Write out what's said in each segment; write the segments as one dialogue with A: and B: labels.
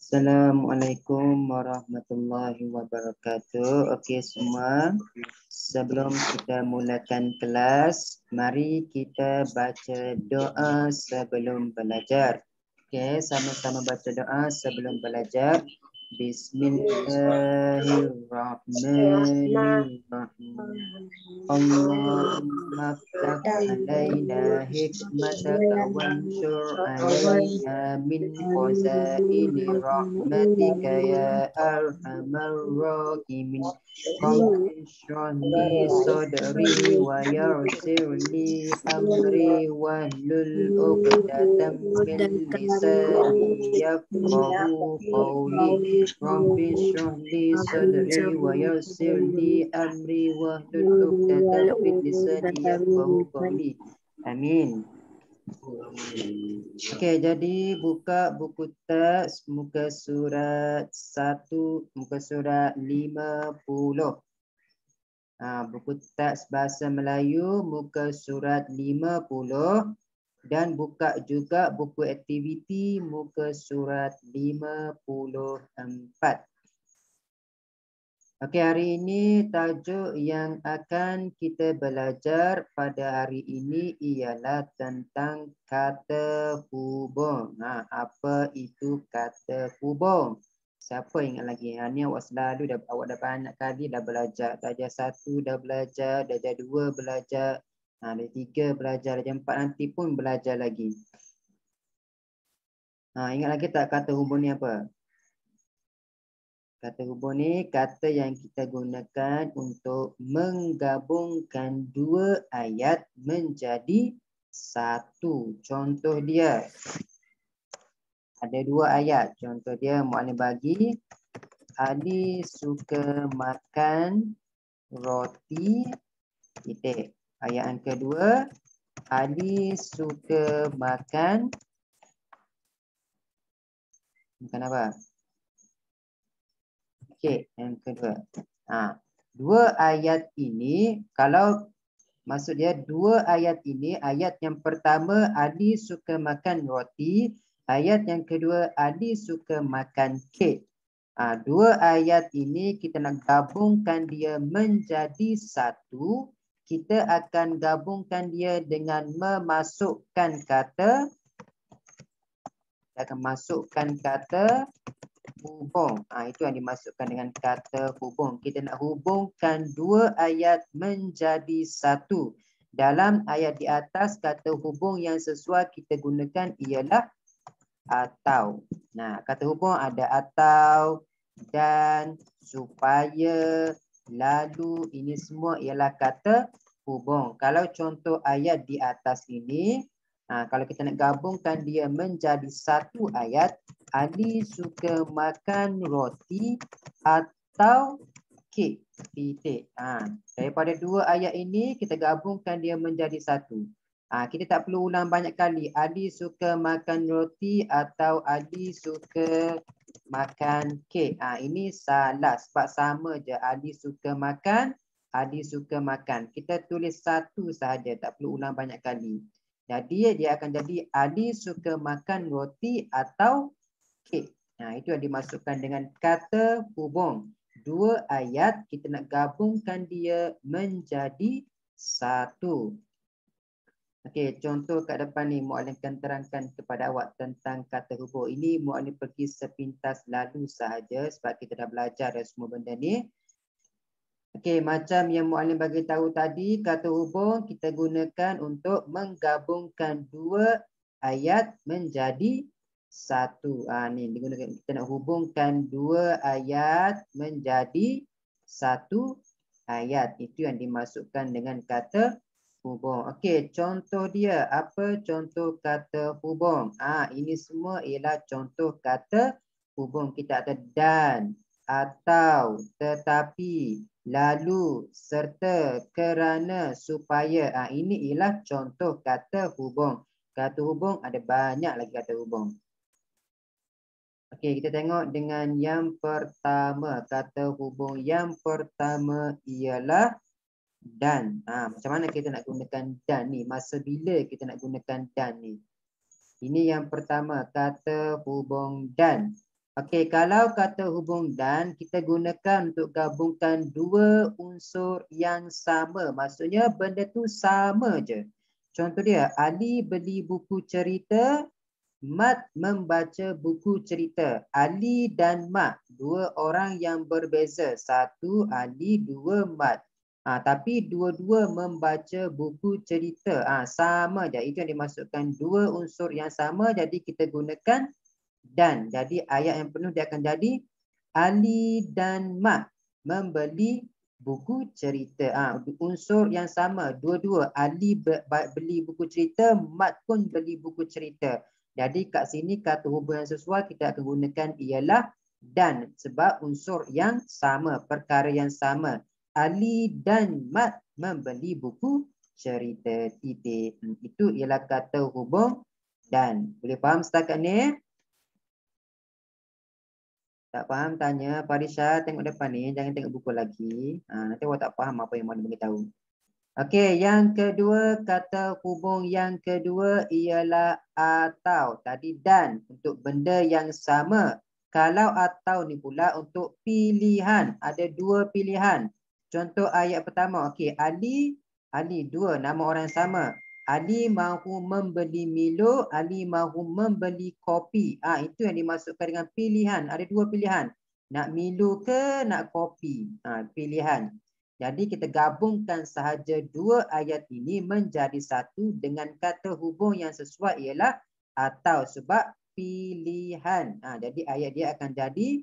A: Assalamualaikum warahmatullahi wabarakatuh. Okey semua, sebelum kita mulakan kelas, mari kita baca doa sebelum belajar. Okey, sama-sama baca doa sebelum belajar. Bismillahirrahmanirrahim. Allahumma ftah alaina hikmataka wansur alaina min khazaini rahmatika ya arhamar rahimin. Rabbi shrah li sadri wa yassir li amri wahlul 'uqdatam min lisani yafqahu qawli. Rabbi shrah li sadri wa yassir li amri wahlul 'uqdatam min lisani yafqahu qawli. Amin. Okey, jadi buka buku teks muka surat 1, muka surat 50. Buku teks bahasa Melayu muka surat 50 dan buka juga buku aktiviti muka surat 54. Okey, hari ini tajuk yang akan kita belajar pada hari ini ialah tentang kata hubung. Apa itu kata hubung? Siapa ingat lagi? Ni awak selalu awak dah banyak kali dah belajar. Darjah 1 dah belajar, darjah 2 belajar, darjah 3 belajar, darjah 4 nanti pun belajar lagi. Ingat lagi tak kata hubung ni apa? Kata hubung ni kata yang kita gunakan untuk menggabungkan dua ayat menjadi satu. Contoh dia, ada dua ayat. Contoh dia muallim bagi, Ali suka makan roti titik. Ayat yang kedua, Ali suka makan apa? Okey, yang kedua. Dua ayat ini, kalau maksud dia dua ayat ini, ayat yang pertama Ali suka makan roti, ayat yang kedua Ali suka makan kek. Dua ayat ini kita nak gabungkan dia menjadi satu. Kita akan gabungkan dia dengan memasukkan kata, kita akan masukkan kata hubung. Itu yang dimasukkan dengan kata hubung. Kita nak hubungkan dua ayat menjadi satu. Dalam ayat di atas, kata hubung yang sesuai kita gunakan ialah atau. Kata hubung ada atau, dan, supaya, lalu, ini semua ialah kata hubung. Kalau contoh ayat di atas ini, kalau kita nak gabungkan dia menjadi satu ayat, Ali suka makan roti atau kek titik. Daripada dua ayat ini kita gabungkan dia menjadi satu. Kita tak perlu ulang banyak kali. Ali suka makan roti atau Ali suka makan kek. Ini salah sebab sama je. Ali suka makan, Ali suka makan. Kita tulis satu sahaja, tak perlu ulang banyak kali. Jadi dia akan jadi Ali suka makan roti atau kek. Itu yang dimasukkan dengan kata hubung. Dua ayat kita nak gabungkan dia menjadi satu. Okey, contoh kat depan ni muallim akan terangkan kepada awak tentang kata hubung. Ini muallim pergi sepintas lalu sahaja sebab kita dah belajar dah semua benda ni. Okey, macam yang muallim bagi tahu tadi, kata hubung kita gunakan untuk menggabungkan dua ayat menjadi satu. Ni digunakan, kita nak hubungkan dua ayat menjadi satu ayat. Itu yang dimasukkan dengan kata hubung. Okey, contoh dia. Apa contoh kata hubung? Ini semua ialah contoh kata hubung. Kita ada dan, atau, tetapi, lalu, serta, kerana, supaya. Ini ialah contoh kata hubung. Kata hubung ada banyak lagi kata hubung. Okey, kita tengok dengan yang pertama. Kata hubung yang pertama ialah dan. Macam mana kita nak gunakan dan ni? Masa bila kita nak gunakan dan ni? Ini yang pertama, kata hubung dan. Okey, kalau kata hubung dan kita gunakan untuk gabungkan dua unsur yang sama. Maksudnya benda tu sama je. Contoh dia, Ali beli buku cerita, Mat membaca buku cerita. Ali dan Mat, dua orang yang berbeza. Satu Ali, dua Mat. Tapi dua-dua membaca buku cerita. Sama je. Itu yang dimasukkan dua unsur yang sama. Jadi kita gunakan dan. Jadi ayat yang penuh dia akan jadi Ali dan Mat membeli buku cerita. Unsur yang sama. Dua-dua. Ali beli buku cerita, Mat pun beli buku cerita. Jadi kat sini kata hubung yang sesuai kita akan gunakan ialah dan. Sebab unsur yang sama. Perkara yang sama. Ali dan Mat membeli buku cerita. Titik. Itu ialah kata hubung dan. Boleh faham setakat ni? Tak faham tanya, Farisha tengok depan ni, jangan tengok buku lagi. Nanti awak tak faham apa yang mana beritahu. Okey, yang kedua, kata hubung yang kedua ialah atau. Tadi dan untuk benda yang sama. Kalau atau ni pula untuk pilihan. Ada dua pilihan. Contoh ayat pertama. Okey, Ali dua nama orang sama. Ali mahu membeli Milo, Ali mahu membeli kopi. Itu yang dimasukkan dengan pilihan. Ada dua pilihan. Nak Milo ke nak kopi? Pilihan. Jadi kita gabungkan sahaja dua ayat ini menjadi satu dengan kata hubung yang sesuai ialah atau sebab pilihan. Jadi ayat dia akan jadi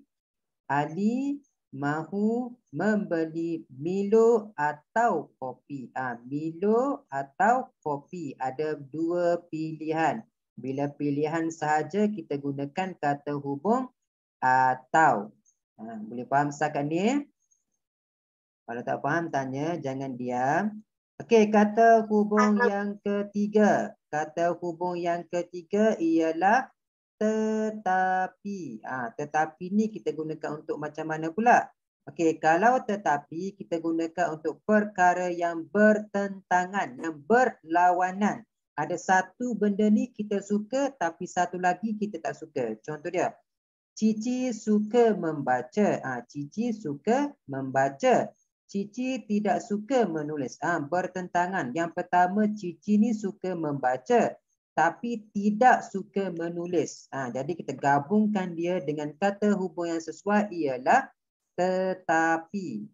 A: Ali mahu membeli Milo atau kopi. Milo atau kopi. Ada dua pilihan. Bila pilihan sahaja kita gunakan kata hubung atau. Boleh faham setakat ni? Kalau tak faham tanya, jangan diam. Okey, kata hubung yang ketiga. Kata hubung yang ketiga ialah tetapi. Tetapi ni kita gunakan untuk macam mana pula? Okey, kalau tetapi kita gunakan untuk perkara yang bertentangan, yang berlawanan. Ada satu benda ni kita suka tapi satu lagi kita tak suka. Contoh dia, Cici suka membaca. Cici suka membaca. Cici tidak suka menulis. Bertentangan. Yang pertama, Cici ni suka membaca tapi tidak suka menulis. Jadi kita gabungkan dia dengan kata hubung yang sesuai ialah tetapi.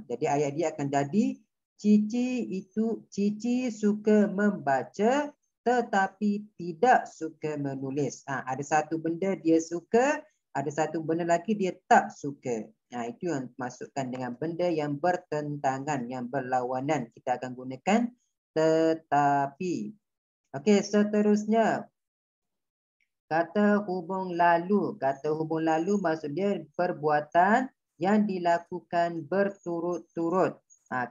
A: Jadi ayat dia akan jadi Cici suka membaca tetapi tidak suka menulis. Ada satu benda dia suka, ada satu benda lagi dia tak suka. Itu yang masukkan dengan benda yang bertentangan, yang berlawanan. Kita akan gunakan tetapi. Okey, seterusnya. Kata hubung lalu. Kata hubung lalu maksud dia perbuatan yang dilakukan berturut-turut.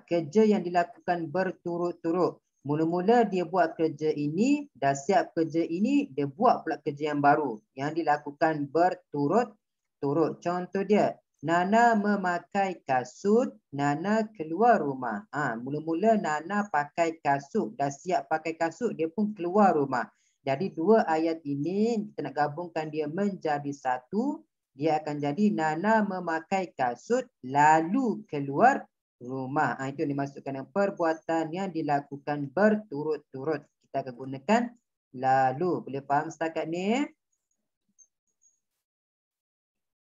A: Kerja yang dilakukan berturut-turut. Mula-mula dia buat kerja ini, dah siap kerja ini, dia buat pula kerja yang baru. Yang dilakukan berturut-turut. Contoh dia, Nana memakai kasut, Nana keluar rumah. Mula-mula Nana pakai kasut, dah siap pakai kasut, dia pun keluar rumah. Jadi dua ayat ini kita nak gabungkan dia menjadi satu. Dia akan jadi Nana memakai kasut lalu keluar rumah. Itu yang dimasukkan dengan perbuatan yang dilakukan berturut-turut. Kita akan gunakan lalu. Boleh faham setakat ni?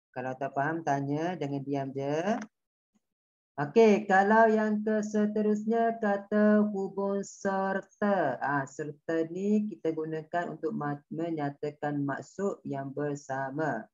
A: Kalau tak faham tanya, jangan diam je. Okey, kalau yang seterusnya kata hubung serta. Serta ni kita gunakan untuk menyatakan maksud yang bersama.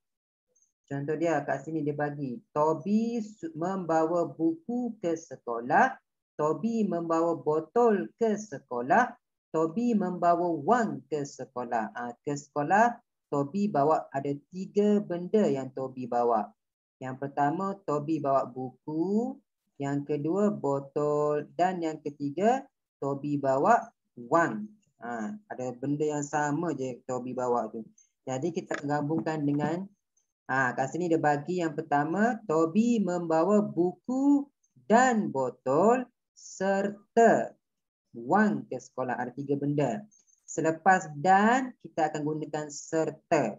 A: Contoh dia kat sini dia bagi. Tobi membawa buku ke sekolah. Tobi membawa botol ke sekolah. Tobi membawa wang ke sekolah. Ke sekolah, Tobi bawa ada 3 benda yang Tobi bawa. Yang pertama, Tobi bawa buku. Yang kedua, botol. Dan yang ketiga, Tobi bawa wang. Ada benda yang sama je Tobi bawa tu. Jadi kita gabungkan dengan kat sini dia bagi yang pertama, Tobi membawa buku dan botol serta wang ke sekolah. Ada 3 benda. Selepas dan, kita akan gunakan serta.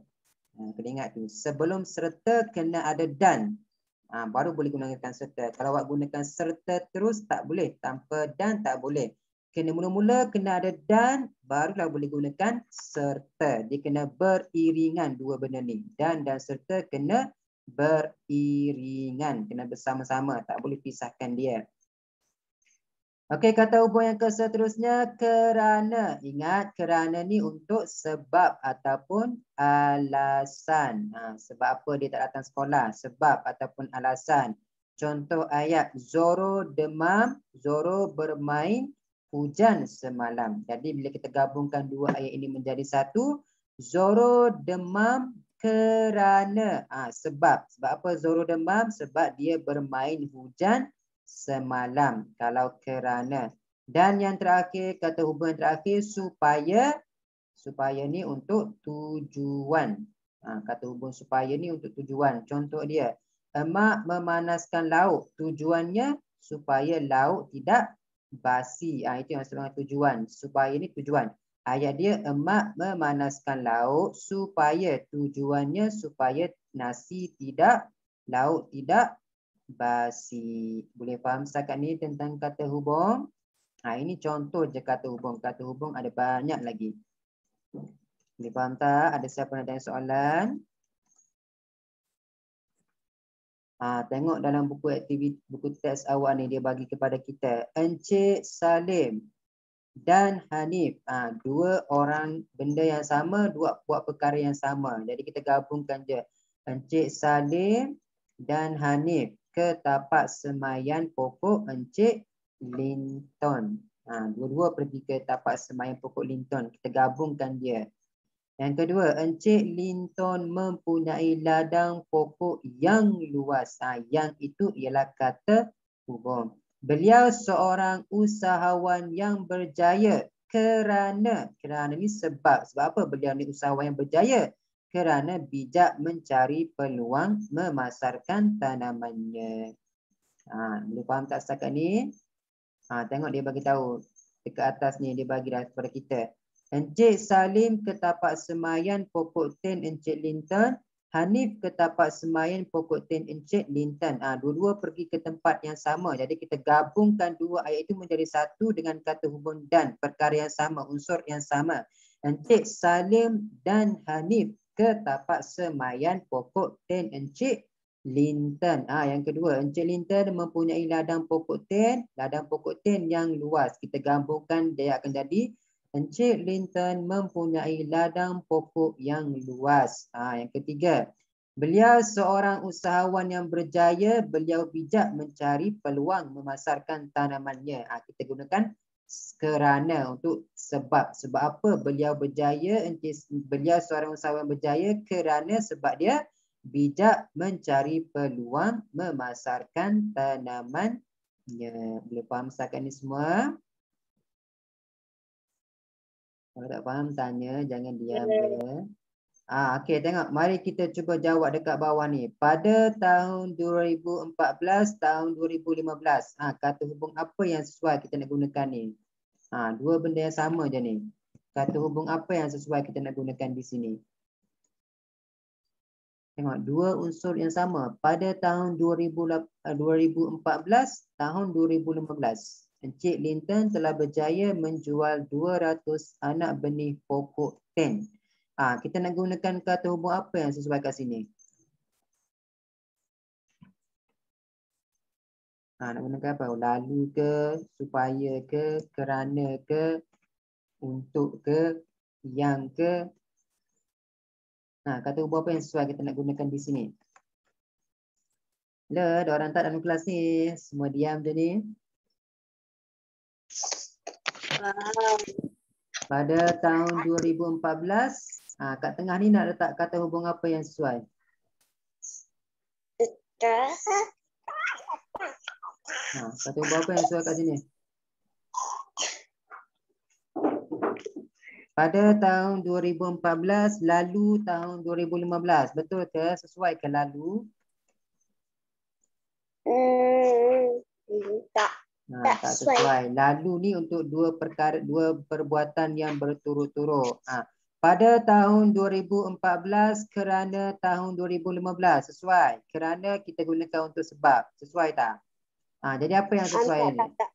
A: Kena ingat tu. Sebelum serta kena ada dan. Baru boleh gunakan serta. Kalau awak gunakan serta terus tak boleh. Tanpa dan tak boleh. Kena mula-mula kena ada dan barulah boleh gunakan serta. Dia kena beriringan dua benda ni. Dan serta kena beriringan. Kena bersama-sama. Tak boleh pisahkan dia. Okey, kata hubung yang seterusnya kerana. Ingat kerana ni untuk sebab ataupun alasan. Sebab apa dia tak datang sekolah? Sebab ataupun alasan. Contoh ayat Zoro demam, Zoro bermain hujan semalam. Jadi bila kita gabungkan dua ayat ini menjadi satu, Zoro demam kerana. Sebab. Sebab apa Zoro demam? Sebab dia bermain hujan semalam. Kalau kerana. Dan yang terakhir, kata hubungan terakhir supaya. Supaya ni untuk tujuan. Kata hubung supaya ni untuk tujuan. Contoh dia. Emak memanaskan lauk. Tujuannya supaya lauk tidak basi. Itu yang sebenarnya tujuan. Supaya ni tujuan. Ayat dia emak memanaskan lauk supaya tujuannya supaya nasi tidak, lauk tidak basi. Boleh faham setakat ni tentang kata hubung? Ini contoh je kata hubung. Kata hubung ada banyak lagi. Boleh faham tak? Ada siapa nak tanya soalan? Tengok dalam buku aktiviti, buku teks awal ni dia bagi kepada kita. Encik Salim dan Hanif. Dua orang benda yang sama, dua buat perkara yang sama. Jadi kita gabungkan je. Encik Salim dan Hanif ke tapak semaian pokok Encik Linton. Dua-dua pergi ke tapak semaian pokok Linton. Kita gabungkan dia. Yang kedua, Encik Linton mempunyai ladang pokok yang luas. Yang itu ialah kata hubung. Beliau seorang usahawan yang berjaya kerana ni sebab. Sebab apa beliau ni usahawan yang berjaya? Kerana bijak mencari peluang memasarkan tanamannya. Boleh faham tak setakat ni? Tengok dia bagi tahu. Dekat atas ni dia bagi dah kepada kita. Encik Salim ke tapak semaian pokok ten Encik Linton. Hanif ke tapak semaian pokok ten Encik Linton. Dua-dua pergi ke tempat yang sama. Jadi kita gabungkan dua ayat itu menjadi satu dengan kata hubung dan. Perkara yang sama, unsur yang sama. Encik Salim dan Hanif ke tapak semaian pokok ten Encik Linton. Yang kedua, Encik Linton mempunyai ladang pokok ten. Ladang pokok ten yang luas. Kita gabungkan dia akan jadi Encik Linton mempunyai ladang pokok yang luas. Yang ketiga, beliau seorang usahawan yang berjaya. Beliau bijak mencari peluang memasarkan tanamannya. Kita gunakan kerana untuk sebab. Sebab apa beliau berjaya? Beliau seorang usahawan berjaya kerana sebab dia bijak mencari peluang memasarkan tanamannya. Boleh faham setakat ni semua? Kalau tak faham tanya, jangan diam je. Okey, tengok. Mari kita cuba jawab dekat bawah ni. Pada tahun 2014, tahun 2015. Kata hubung apa yang sesuai kita nak gunakan ni? Dua benda yang sama je ni. Kata hubung apa yang sesuai kita nak gunakan di sini? Tengok, dua unsur yang sama. Pada tahun 2014, tahun 2015. Encik Linton telah berjaya menjual 200 anak benih pokok ten. Kita nak gunakan kata hubung apa yang sesuai kat sini? Nak gunakan apa? Lalu ke, supaya ke, kerana ke, untuk ke, yang ke. Kata hubung apa yang sesuai kita nak gunakan di sini? Ada orang tak dalam kelas ni? Semua diam je ni. Pada tahun 2014, kat tengah ni nak letak kata hubung apa yang sesuai? Kata hubung apa yang sesuai kat sini? Pada tahun 2014, lalu tahun 2015. Betul ke? Sesuai ke lalu? Tak sesuai. Lalu ni untuk dua perbuatan yang berturut-turut. Pada tahun 2014 kerana tahun 2015. Sesuai. Kerana kita gunakan untuk sebab. Sesuai tak? Jadi apa yang sesuai ni?
B: Tak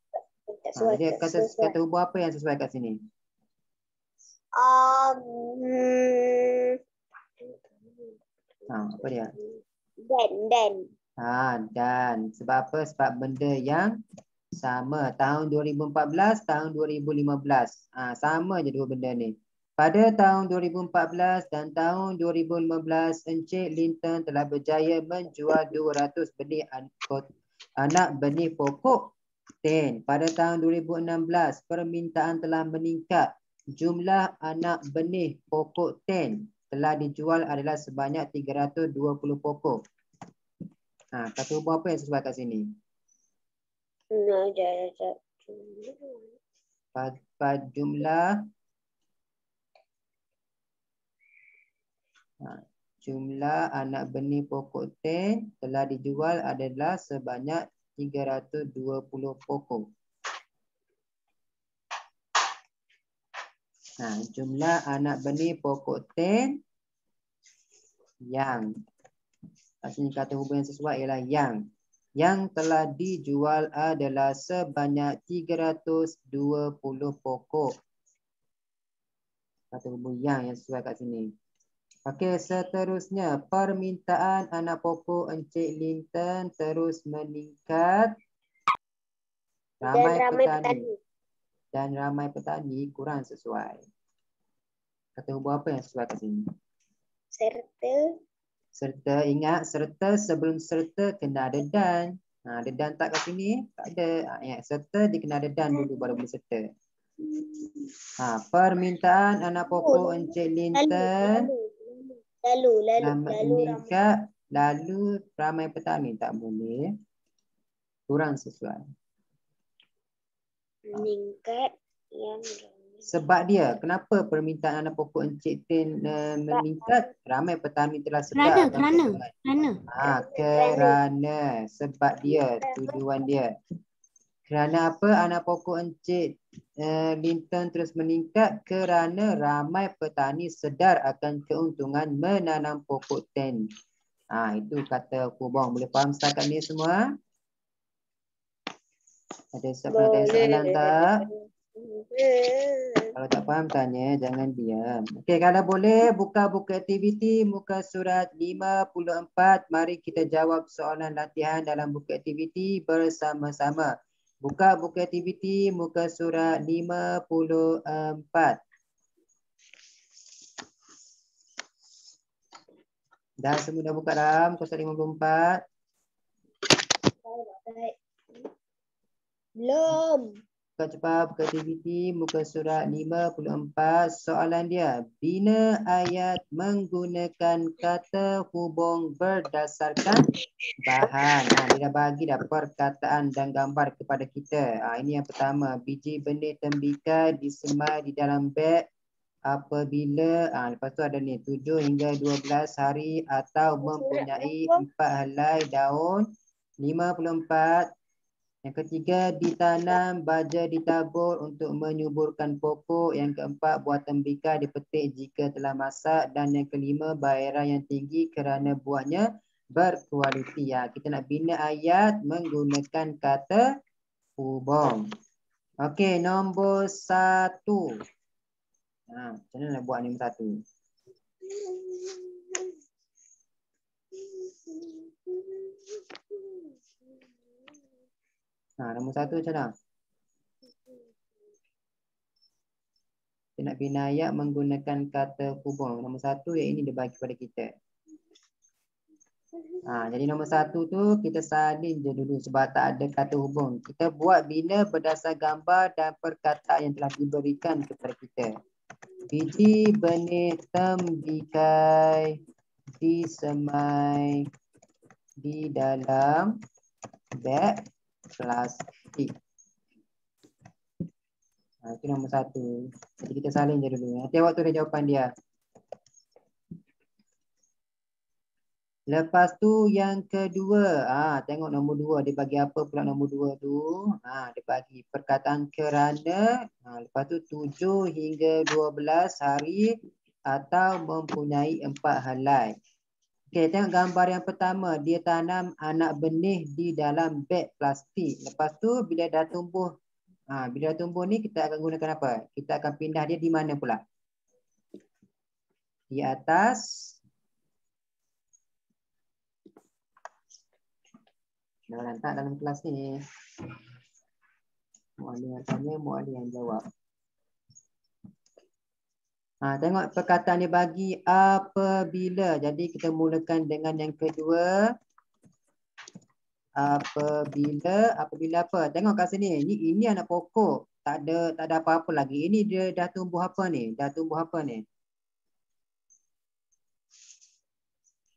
B: sesuai.
A: Jadi kata hubung apa yang sesuai kat sini? Apa dia?
B: Dan.
A: Dan. Sebab apa? Sebab benda yang sama. Tahun 2014, tahun 2015. Sama je dua benda ni. Pada tahun 2014 dan tahun 2015, Encik Linton telah berjaya menjual 200 benih anak benih pokok ten. Pada tahun 2016, permintaan telah meningkat. Jumlah anak benih pokok ten telah dijual adalah sebanyak 320 pokok. Kata hubung apa yang sesuai kat sini? Pada jumlah anak benih pokok ten telah dijual adalah sebanyak 320 pokok. Jumlah anak benih pokok ten yang kat sini kata hubung yang sesuai ialah yang telah dijual adalah sebanyak 320 pokok. Kata hubung yang sesuai kat sini. Okey, seterusnya permintaan anak pokok Encik Linton terus meningkat. Ramai petani. Dan ramai petani kurang sesuai. Kata hubung apa yang sesuai kat sini? Serta, ingat serta sebelum serta kena ada dan. Ada dan tak kat sini? Tak ada. Serta dia kena ada dan dulu baru boleh serta. Permintaan anak pokok Encik Linton meningkat, lalu ramai petani tak boleh. Kurang sesuai.
B: Meningkat yang
A: sebab dia, kenapa permintaan anak pokok Encik Tin meningkat? Ramai petani telah sedar. Kerana. Sebab dia, tujuan dia. Kerana apa anak pokok Encik Linton terus meningkat? Kerana ramai petani sedar akan keuntungan menanam pokok ten. Itu kata hubung. Boleh faham setakat ni semua? Ada siapa nak tanya soalan tak? Kalau tak faham tanya, jangan diam. Okey, kalau boleh buka buku aktiviti muka surat 54. Mari kita jawab soalan latihan dalam buku aktiviti bersama-sama. Buka buku aktiviti muka surat 54. Dah semua dah buka dalam muka surat 54?
B: Belum.
A: Cepat buka aktiviti muka surat 54. Soalan dia, bina ayat menggunakan kata hubung berdasarkan bahan. Dia dah bagi dah perkataan dan gambar kepada kita. Ini yang pertama, biji benih tembikar disemai di dalam beg apabila lepas tu ada ni 7 hingga 12 hari atau mempunyai 4 helai daun. 54. Yang ketiga, ditanam, baja ditabur untuk menyuburkan pokok. Yang keempat, buah tembikar dipetik jika telah masak. Dan yang kelima, bayaran yang tinggi kerana buahnya berkualiti. Kita nak bina ayat menggunakan kata hubung. Okey, nombor 1. Macam mana nak buat nombor 1? Nombor 1 macam mana? Kita nak bina ayat menggunakan kata hubung. Nombor 1 yang ini dia bagi kepada kita. Jadi nombor 1 tu kita salin je dulu sebab tak ada kata hubung. Kita buat bina berdasar gambar dan perkataan yang telah diberikan kepada kita. Biji benih tembikar disemai di dalam beg plastik. Itu nombor 1. Jadi kita salin je dulu. Nanti waktu ada jawapan dia. Lepas tu yang kedua. Tengok nombor 2. Dia bagi apa pula nombor 2 tu? Dia bagi perkataan kerana. Lepas tu 7 hingga 12 hari atau mempunyai 4 helai. Okey, tengok gambar yang pertama. Dia tanam anak benih di dalam beg plastik. Lepas tu bila dah tumbuh, bila dah tumbuh ni kita akan gunakan apa? Kita akan pindah dia di mana pula? Di atas. Dah letak dalam kelas ni. Mualim yang tanya, mualim yang jawab. Tengok perkataan dia bagi apabila. Jadi kita mulakan dengan yang kedua. Apabila apa? Tengok kat sini. Ini anak pokok. Tak ada apa-apa lagi. Ini dia dah tumbuh apa ni? Dah tumbuh apa ni?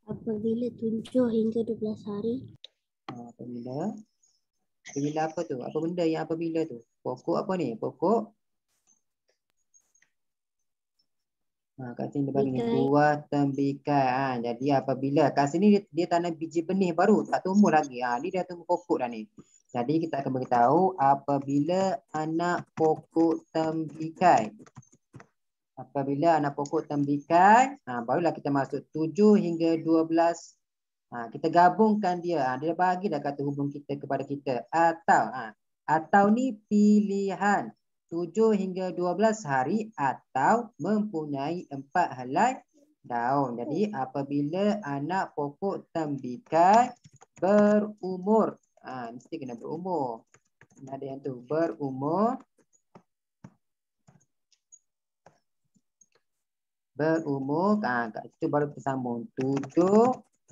B: Apabila 7 hingga 12 hari.
A: Apabila apa tu? Apa benda yang apabila tu? Pokok apa ni? Pokok. Kat sini dia bagi ni buah tembikai. Jadi apabila kat sini dia tanam biji benih baru, tak tumbuh lagi. Ni dah tumbuh pokok dah ni. Jadi kita akan beritahu apabila anak pokok tembikai. Apabila anak pokok tembikai, barulah kita masuk 7 hingga 12. Kita gabungkan dia. Dia bagi dah kata hubung kita kepada kita. Atau ni pilihan. 7 hingga 12 hari atau mempunyai 4 helai daun. Jadi apabila anak pokok tembikai berumur. Mesti kena berumur. Ada yang tu berumur. Kat situ baru kita sambung. 7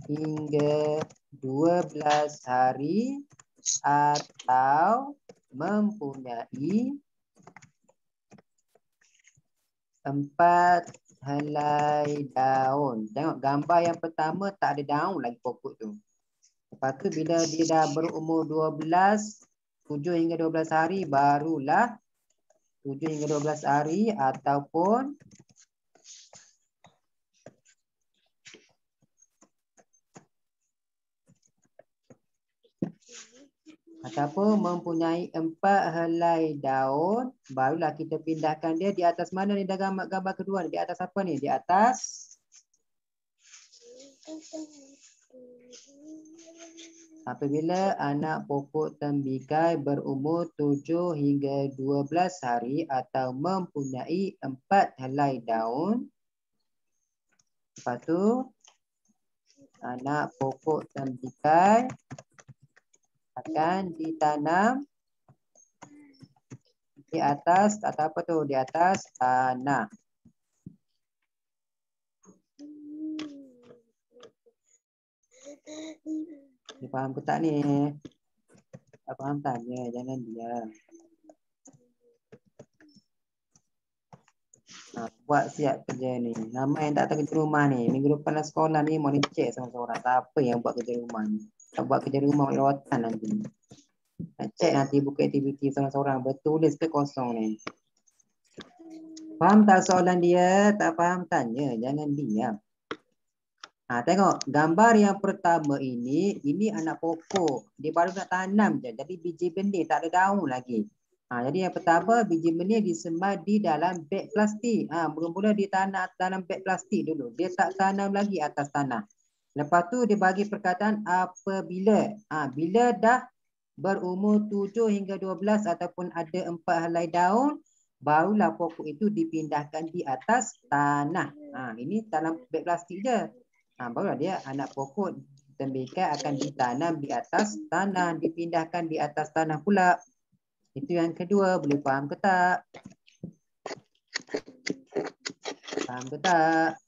A: hingga 12 hari atau mempunyai 4 helai daun. Tengok gambar yang pertama tak ada daun lagi pokok tu. Lepas tu bila dia dah berumur 7 hingga 12 hari barulah 7 hingga 12 hari ataupun mempunyai 4 helai daun, barulah kita pindahkan dia di atas mana ni dah gambar kedua ni. Di atas apa ni? Di atas apabila anak pokok tembikai berumur 7 hingga 12 hari atau mempunyai 4 helai daun. Lepas tu anak pokok tembikai akan ditanam di atas atau apa tu? Di atas tanah. Dia faham ke tak ni? Tak faham tanya, jangan diam. Buat siap kerja ni. Nama yang tak tahu kerja rumah ni. Minggu depan dah sekolah ni mau dicek sama seorang. Siapa yang buat kerja rumah ni? Tak buat kerja rumah lawatan nanti. Nak cek nanti buka aktiviti seorang-seorang. Bertulis ke kosong ni? Faham tak soalan dia? Tak faham tanya. Jangan diam. Tengok gambar yang pertama ini anak pokok. Dia baru nak tanam je. Jadi biji benih tak ada daun lagi. Jadi yang pertama biji benih disemai di dalam beg plastik. Mula-mula dia tanam dalam beg plastik dulu. Dia tak tanam lagi atas tanah. Lepas tu dia bagi perkataan apabila. Bila dah berumur 7 hingga 12 ataupun ada 4 helai daun, barulah pokok itu dipindahkan di atas tanah. Ini tanam beg plastik je. Barulah dia anak pokok tembikai akan ditanam di atas tanah, dipindahkan di atas tanah pula. Itu yang kedua. Boleh faham ke tak? Faham ke tak?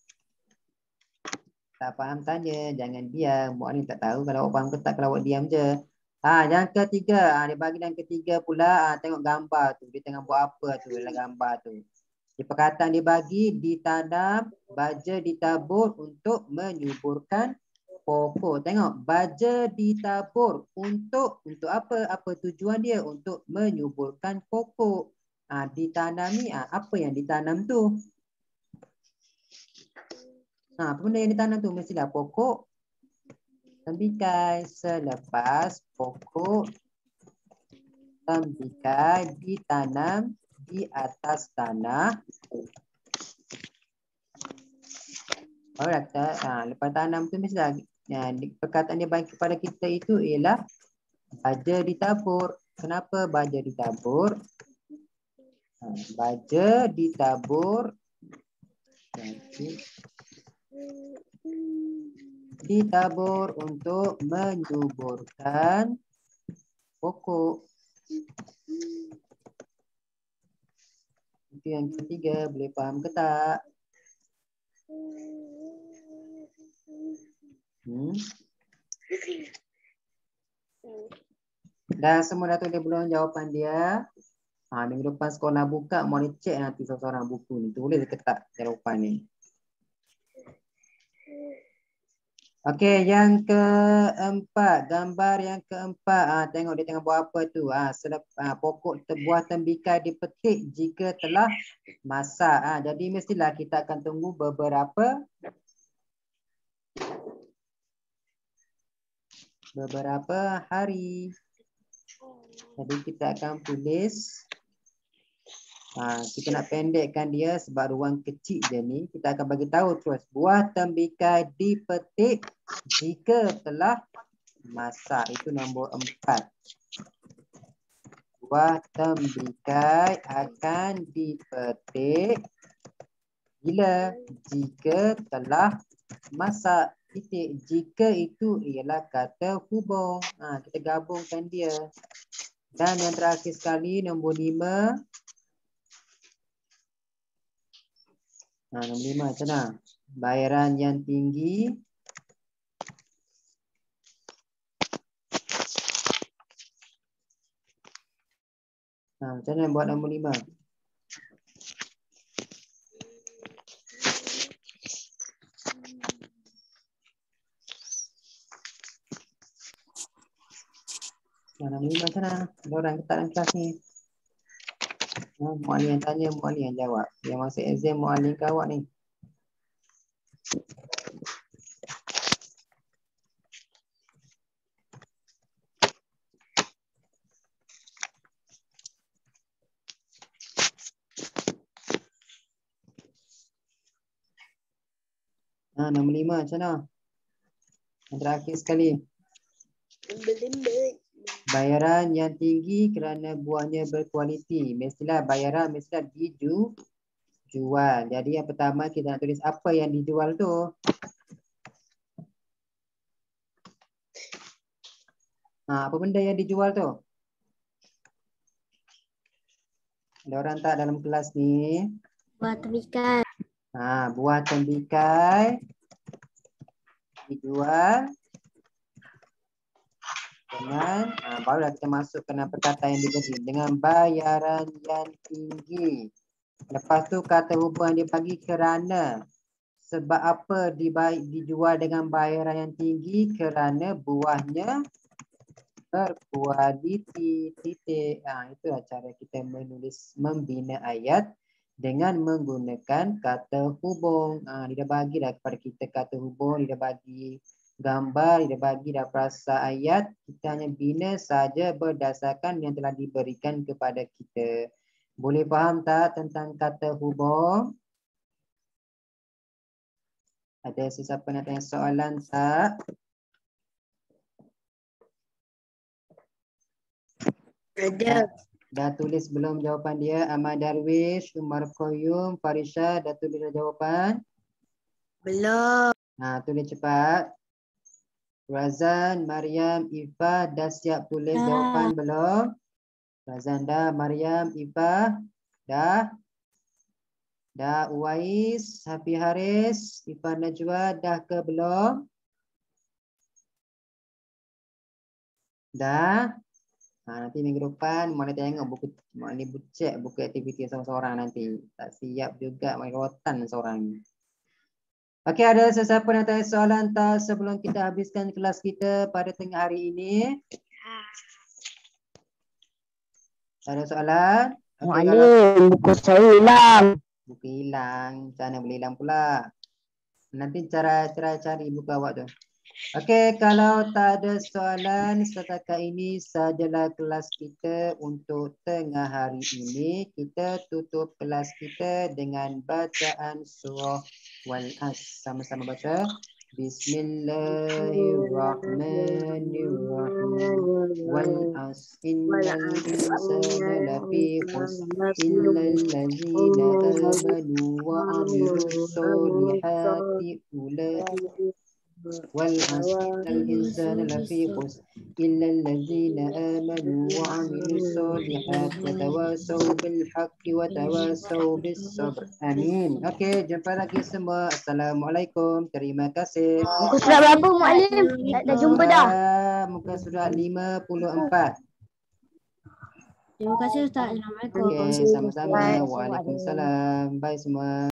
A: Tak faham tanya. Jangan diam. Buat ni tak tahu kalau awak faham ke tak, kalau awak diam je. Yang ketiga. Dia bagi yang ketiga pula. Tengok gambar tu. Dia tengah buat apa tu dalam gambar tu. Di perkataan dia bagi ditanam, baja ditabur untuk menyuburkan pokok. Tengok, baja ditabur untuk apa? Apa tujuan dia? Untuk menyuburkan pokok. Ditanam ni apa yang ditanam tu? Apa benda yang ditanam tu? Mestilah pokok tembikai. Selepas pokok tembikai ditanam di atas tanah, Barulah kita, lepas tanam tu mestilah perkataan dia bagi kepada kita itu ialah baja ditabur. Kenapa baja ditabur? Baja ditabur ditabur untuk menyuburkan pokok. Itu yang ketiga, boleh faham ke tak? Dah semua dah tulis belum jawapan dia? Minggu depan sekolah buka, mau cek nanti seorang buku ni. Tulis ke tak jawapan ni? Okey, yang keempat, gambar yang keempat. Tengok dia tengah buat apa tu. Pokok buah tembikai dipetik jika telah masak. Jadi mestilah kita akan tunggu beberapa hari. Jadi kita akan tulis. Kita nak pendekkan dia sebab ruang kecil je ni. Kita akan bagi tahu terus. Buah tembikai dipetik jika telah masak. Itu nombor 4. Buah tembikai akan dipetik bila? Jika telah masak. Titik. Jika itu ialah kata hubung. Kita gabungkan dia. Dan yang terakhir sekali nombor 5. Nombor 5 macam mana? Bayaran yang tinggi macam mana buat nombor 5? Nombor 5 macam mana? Ada orang ketat dalam kelas ni. Mu'alim yang tanya, Mu'alim yang jawab. Yang masa exam Mu'alim ke awak ni? Nombor 5 macam mana? Yang terakhir sekali. Bayaran yang tinggi kerana buahnya berkualiti. Mestilah bayaran mestilah dijual. Jadi yang pertama kita nak tulis apa yang dijual tu. Apa benda yang dijual tu? Ada orang tak dalam kelas ni?
B: Buah tembikai.
A: Buah tembikai dijual dengan barulah kita masukkan perkataan yang diberi dengan bayaran yang tinggi. Lepas tu kata hubungan dia bagi kerana. Sebab apa dijual dengan bayaran yang tinggi? Kerana buahnya berkualiti. Titik. Itulah cara kita membina ayat dengan menggunakan kata hubung. Dia dah bagi dah kepada kita kata hubung, dia dah bagi gambar, dia dah bagi dah perasa ayat. Kita hanya bina saja berdasarkan yang telah diberikan kepada kita. Boleh faham tak tentang kata hubung? Ada sesiapa nak tanya soalan tak?
B: Ada.
A: Dah tulis belum jawapan dia? Ahmad Darwish, Umar Qayyum, Farisha, dah tulis jawapan?
B: Belum.
A: Tulis cepat. Razan, Maryam, Ifah, dah siap tulis jawapan belum? Razan dah, Maryam, Ifah, dah? Dah, Uwais, Hafi Haris, Ifah Najwa, dah ke belum? Dah? Nanti minggu depan mana tengok buku ni cek buku aktiviti seorang-seorang nanti. Tak siap juga main rotan seorang. Okey, ada sesiapa nak tanya soalan tak sebelum kita habiskan kelas kita pada tengah hari ini? Ada soalan?
B: Mu'alim, buku saya hilang.
A: Buku hilang. Macam mana boleh hilang pula? Nanti cara cari buku awak tu. Okey, kalau tak ada soalan setakat ini sajalah kelas kita untuk tengah hari ini. Kita tutup kelas kita dengan bacaan surah Wal-As. Sama-sama baca. Bismillahirrahmanirrahim. Wal-As innal insana lafi khusr illal ladzina amanu wa amilus solihati والعصر إن الإنسان لفي خسر إلا الذين آمنوا وعملوا الصالحات وتواصوا بالحق وتواصوا بالصبر. Amin. Okey, jumpa lagi semua. Assalamualaikum. Terima kasih.
B: Muka surat berapa Muallim? Dah jumpa dah.
A: Muka surat 54.
B: Terima kasih Ustaz. Assalamualaikum.
A: Okey, sama-sama. Waalaikumsalam. Bye semua.